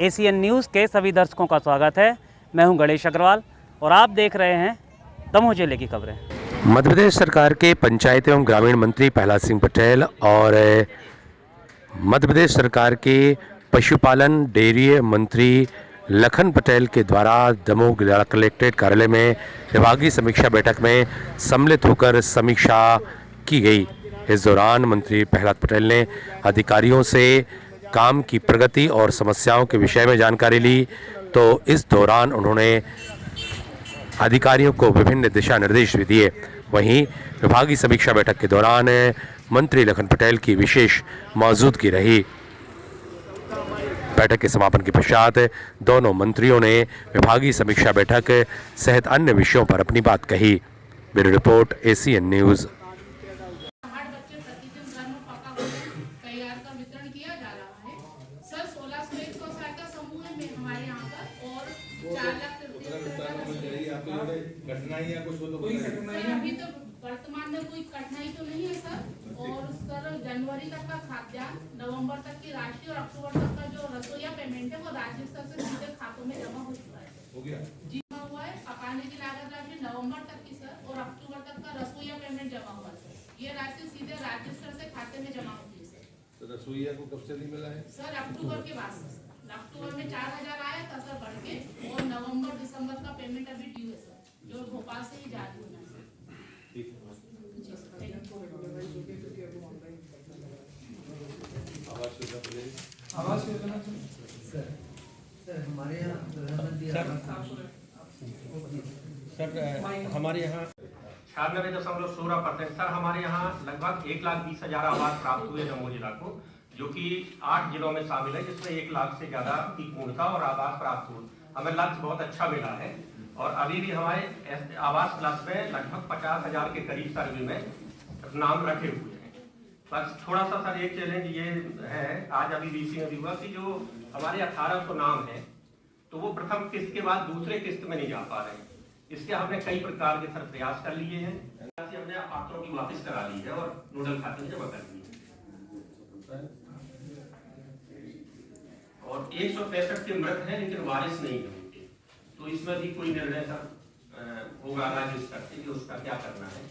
ACN news के सभी दर्शकों का स्वागत है। मैं हूं गणेश अग्रवाल और आप देख रहे हैं दमोह जिले की खबरें। मध्य प्रदेश सरकार के पंचायत एवं ग्रामीण मंत्री प्रहलाद सिंह पटेल और मध्य प्रदेश सरकार के पशुपालन डेयरी मंत्री लखन पटेल के द्वारा दमोह जिला कलेक्ट्रेट कार्यालय में विभागीय समीक्षा बैठक में सम्मिलित होकर समीक्षा की गई। इस दौरान मंत्री प्रहलाद पटेल ने अधिकारियों से काम की प्रगति और समस्याओं के विषय में जानकारी ली। तो इस दौरान उन्होंने अधिकारियों को विभिन्न दिशा निर्देश भी दिए। वहीं विभागीय समीक्षा बैठक के दौरान मंत्री लखन पटेल की विशेष मौजूदगी रही। बैठक के समापन के पश्चात दोनों मंत्रियों ने विभागीय समीक्षा बैठक सहित अन्य विषयों पर अपनी बात कही। Bureau report ACN news. कठिनाई या कुछ हो तो अभी तो वर्तमान में कोई कठिनाई तो नहीं है सर। और सर जनवरी तक का खाद्यान्न, नवंबर तक की राशि और अक्टूबर तक का जो रसोईया पेमेंट है वो राज्य स्तर से सीधे खातों में जमा हो चुका है। हो गया जी जमा हुआ है। पकाने की लागत राशि नवंबर तक की सर और अक्टूबर तक का रसोईया पेमेंट जमा हुआ है। ये राशि सीधे राज्य स्तर से खाते में जमा होती है सर। तो रसोईया को कब से नहीं मिला है सर? अक्टूबर के बाद से। अक्टूबर में 4000 आया था सर बढ़ के, और नवंबर दिसंबर का पेमेंट अभी ड्यू है सर, जो भोपाल से ही जारी होना है। ठीक आवास योजना सर हमारे यहाँ प्रधानमंत्री सर हमारे यहाँ 96.16% सर हमारे यहाँ लगभग 1,20,000 आवास प्राप्त हुए दमोह जिला को, जो कि 8 जिलों में शामिल है, जिसमें 1 लाख से ज्यादा की पूर्णता और आवास प्राप्त हुए। हमें लक्ष्य बहुत अच्छा मिला है और अभी भी हमारे आवास प्लस में लगभग 50,000 के करीब सर्वे में नाम रखे हुए हैं। बस थोड़ा सा सर एक चैलेंज ये है, आज अभी बीसी में भी हुआ कि जो हमारे 1800 नाम है तो वो प्रथम किस्त के बाद दूसरे किस्त में नहीं जा पा रहे हैं। इसके हमने कई प्रकार के सर प्रयास कर लिए हैं। हमने पात्रों की वापस करा ली है और नोडल खाते में जमा कर दी है। और 165 के मृत हैं लेकिन वारिस नहीं है उनके, तो इसमें भी कोई निर्णय सर होगा राज्य स्तर से कि उसका क्या करना है।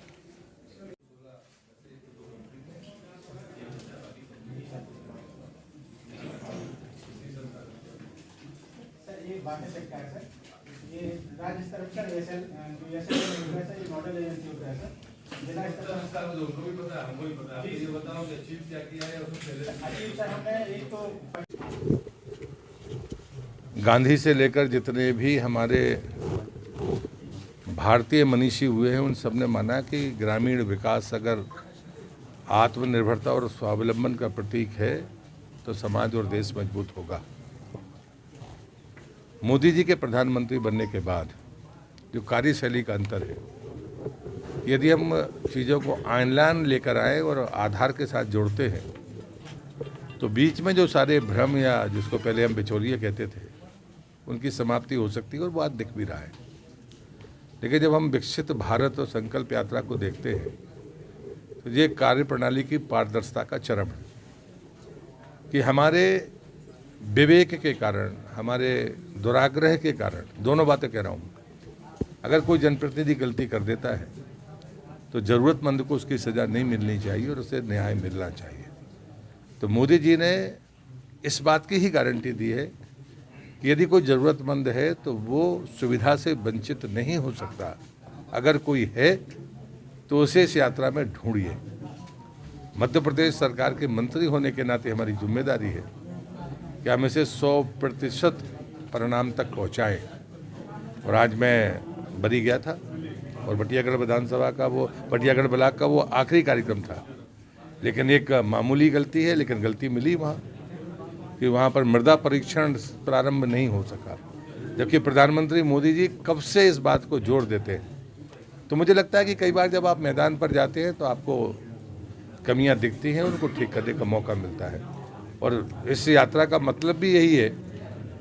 सर ये बातें सकता है सर, ये राज्य स्तर पर ये नोडल एजेंसी होता है सर। जिला स्तर पर दोनों भी पता है, हमको भी पता है। ये बताओ कि अचीव क्या किया है उससे पहले। अचीव सर हमने एक तो गांधी से लेकर जितने भी हमारे भारतीय मनीषी हुए हैं उन सब ने माना कि ग्रामीण विकास अगर आत्मनिर्भरता और स्वावलंबन का प्रतीक है तो समाज और देश मजबूत होगा। मोदी जी के प्रधानमंत्री बनने के बाद जो कार्यशैली का अंतर है, यदि हम चीज़ों को आनलाइन लेकर आए और आधार के साथ जोड़ते हैं तो बीच में जो सारे भ्रम या जिसको पहले हम बिचौलिए कहते थे उनकी समाप्ति हो सकती है और वो आज दिख भी रहा है। लेकिन जब हम विकसित भारत और संकल्प यात्रा को देखते हैं तो ये कार्य प्रणाली की पारदर्शिता का चरम है कि हमारे विवेक के कारण, हमारे दुराग्रह के कारण, दोनों बातें कह रहा हूँ, अगर कोई जनप्रतिनिधि गलती कर देता है तो ज़रूरतमंद को उसकी सज़ा नहीं मिलनी चाहिए और उसे न्याय मिलना चाहिए। तो मोदी जी ने इस बात की ही गारंटी दी है कि यदि कोई ज़रूरतमंद है तो वो सुविधा से वंचित नहीं हो सकता। अगर कोई है तो उसे इस यात्रा में ढूंढिए। मध्य प्रदेश सरकार के मंत्री होने के नाते हमारी जिम्मेदारी है कि हम इसे 100% परिणाम तक पहुँचाएँ। और आज मैं बरी गया था और बटियागढ़ विधानसभा का वो बटियागढ़ ब्लॉक का वो आखिरी कार्यक्रम था, लेकिन एक मामूली गलती है, लेकिन गलती मिली वहाँ कि वहाँ पर मृदा परीक्षण प्रारंभ नहीं हो सका, जबकि प्रधानमंत्री मोदी जी कब से इस बात को जोर देते हैं। तो मुझे लगता है कि कई बार जब आप मैदान पर जाते हैं तो आपको कमियां दिखती हैं, उनको ठीक करने का मौका मिलता है। और इस यात्रा का मतलब भी यही है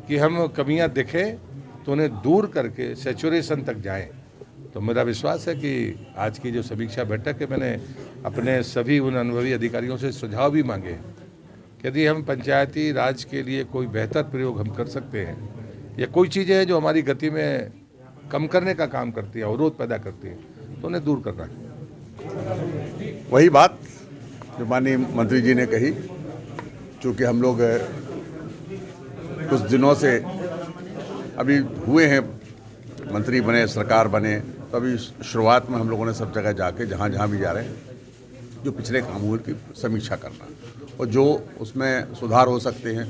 कि हम कमियां दिखें तो उन्हें दूर करके सैचुरेशन तक जाएं। तो मेरा विश्वास है कि आज की जो समीक्षा बैठक है, मैंने अपने सभी उन अनुभवी अधिकारियों से सुझाव भी मांगे यदि हम पंचायती राज के लिए कोई बेहतर प्रयोग हम कर सकते हैं या कोई चीज़ें हैं जो हमारी गति में कम करने का काम करती है, अवरोध पैदा करती है, तो उन्हें दूर करना है। वही बात जो माननीय मंत्री जी ने कही, चूँकि हम लोग कुछ दिनों से अभी हुए हैं, मंत्री बने, सरकार बने, तो अभी शुरुआत में हम लोगों ने सब जगह जाके जहाँ जहाँ भी जा रहे हैं जो पिछले काम हुए की समीक्षा करना और जो उसमें सुधार हो सकते हैं,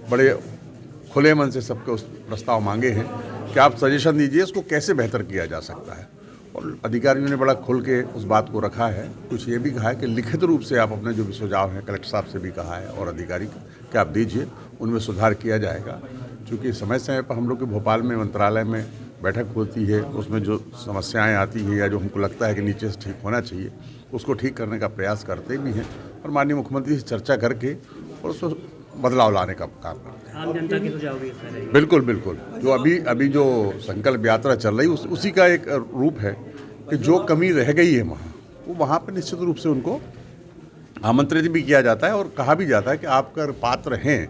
बड़े खुले मन से सबके उस प्रस्ताव मांगे हैं कि आप सजेशन दीजिए इसको कैसे बेहतर किया जा सकता है। और अधिकारियों ने बड़ा खुल के उस बात को रखा है। कुछ ये भी कहा है कि लिखित रूप से आप अपने जो भी सुझाव हैं, कलेक्टर साहब से भी कहा है और अधिकारी कि आप दीजिए, उनमें सुधार किया जाएगा। क्योंकि समय समय पर हम लोग के भोपाल में मंत्रालय में बैठक होती है, उसमें जो समस्याएं आती हैं या जो हमको लगता है कि नीचे से ठीक होना चाहिए, उसको ठीक करने का प्रयास करते भी हैं और माननीय मुख्यमंत्री से चर्चा करके और उसको बदलाव लाने का काम करते हैं। आम जनता की सुझाव भी इसमें रहेगी। बिल्कुल बिल्कुल। जो अभी जो संकल्प यात्रा चल रही है उसी का एक रूप है कि जो कमी रह गई है वहाँ पर निश्चित रूप से उनको आमंत्रित भी किया जाता है और कहा भी जाता है कि आप अगर पात्र हैं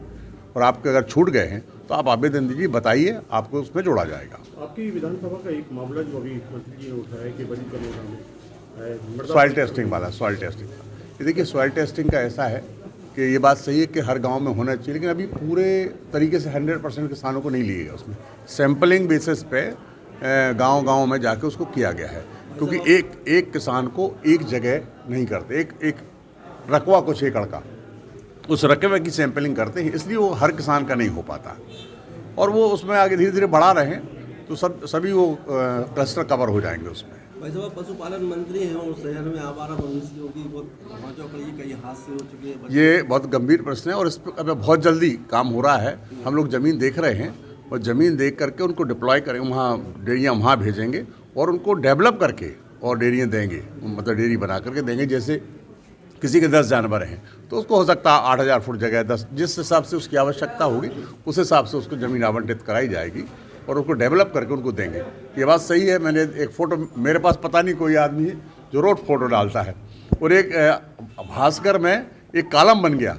और आपके अगर छूट गए हैं तो आप आवेदन दीजिए, बताइए, आपको उसमें जोड़ा जाएगा। आपकी विधानसभा का एक मामला जो अभी मंत्री जी ने उठाया कि बड़ी कमोदा में सॉइल टेस्टिंग वाला, सॉइल टेस्टिंग ये देखिए, सॉइल टेस्टिंग का ऐसा है कि ये बात सही है कि हर गांव में होना चाहिए, लेकिन अभी पूरे तरीके से 100% किसानों को नहीं लिए गया। उसमें सैंपलिंग बेसिस पे गांव-गांव में जाके उसको किया गया है, क्योंकि एक किसान को एक जगह नहीं करते, एक रकबा कुछ एकड़ का, उस रकबे की सैंपलिंग करते हैं, इसलिए वो हर किसान का नहीं हो पाता और वो उसमें आगे धीरे धीरे बढ़ा रहे हैं तो सभी वो क्लस्टर कवर हो जाएंगे उसमें। भाई साहब, पशुपालन मंत्री हैं और शहर में आवारा मवेशियों की बहुत कई हादसे हो चुके हैं। ये बहुत गंभीर प्रश्न है और इस पर अब बहुत जल्दी काम हो रहा है। हम लोग ज़मीन देख रहे हैं और ज़मीन देख करके उनको डिप्लॉय करेंगे, वहाँ डेयरियाँ वहाँ भेजेंगे और उनको डेवलप करके और डेयरियाँ देंगे, मतलब डेयरी बना करके देंगे। जैसे किसी के 10 जानवर हैं तो उसको हो सकता है 8000 फुट जगह 10, जिस हिसाब से उसकी आवश्यकता होगी उस हिसाब से उसको ज़मीन आवंटित कराई जाएगी और उसको डेवलप करके उनको देंगे। ये बात सही है। मैंने एक फ़ोटो, मेरे पास पता नहीं कोई आदमी है जो रोज़ फ़ोटो डालता है और एक भास्कर में एक कॉलम बन गया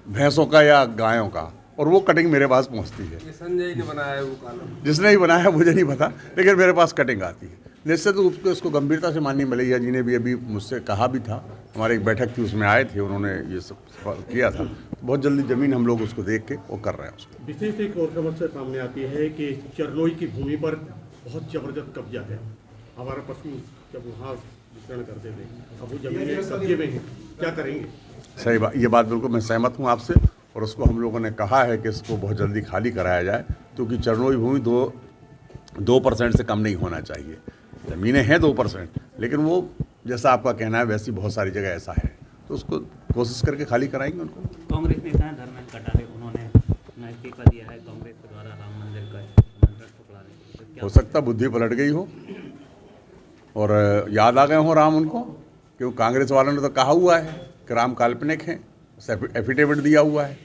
भैंसों का या गायों का और वो कटिंग मेरे पास पहुंचती है। संजय ने बनाया है वो कॉलम, जिसने ही बनाया मुझे नहीं पता, लेकिन मेरे पास कटिंग आती है। निश्चित रूप से इसको गंभीरता से माननीय मलैया जी ने भी अभी मुझसे कहा भी था, हमारी एक बैठक थी उसमें आए थे, उन्होंने ये सब किया था। बहुत जल्दी ज़मीन हम लोग उसको देख के वो कर रहे हैं उसको। विशेष एक और समस्या सामने आती है कि चरनोई की भूमि पर बहुत जबरदस्त कब्जा है। हमारा पशु जब वहाँ विचरण करते थे, अब वो जमीनें कब्जे में हैं, क्या करेंगे? सही बात, ये बात बिल्कुल मैं सहमत हूँ आपसे और उसको हम लोगों ने कहा है कि इसको बहुत जल्दी खाली कराया जाए, क्योंकि चरनोई भूमि 2% से कम नहीं होना चाहिए। ज़मीनें हैं 2%, लेकिन वो जैसा आपका कहना है वैसी बहुत सारी जगह ऐसा है, तो उसको कोशिश करके खाली कराएंगे उनको। कांग्रेस नेता हैं धर्मेंद्र कटारे, उन्होंने अपना इस्तीफा दिया है कांग्रेस के द्वारा राम मंदिर का मंत्र ठुकराने के लिए। हो सकता बुद्धि पलट गई हो और याद आ गए हो राम उनको, क्यों कांग्रेस वालों ने तो कहा हुआ है कि राम काल्पनिक हैं, एफिडेविट दिया हुआ है।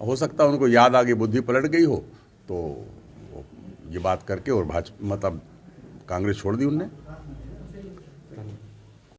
हो सकता है उनको याद आ गई, बुद्धि पलट गई हो, तो ये बात करके और भाजपा मतलब कांग्रेस छोड़ दी उनने।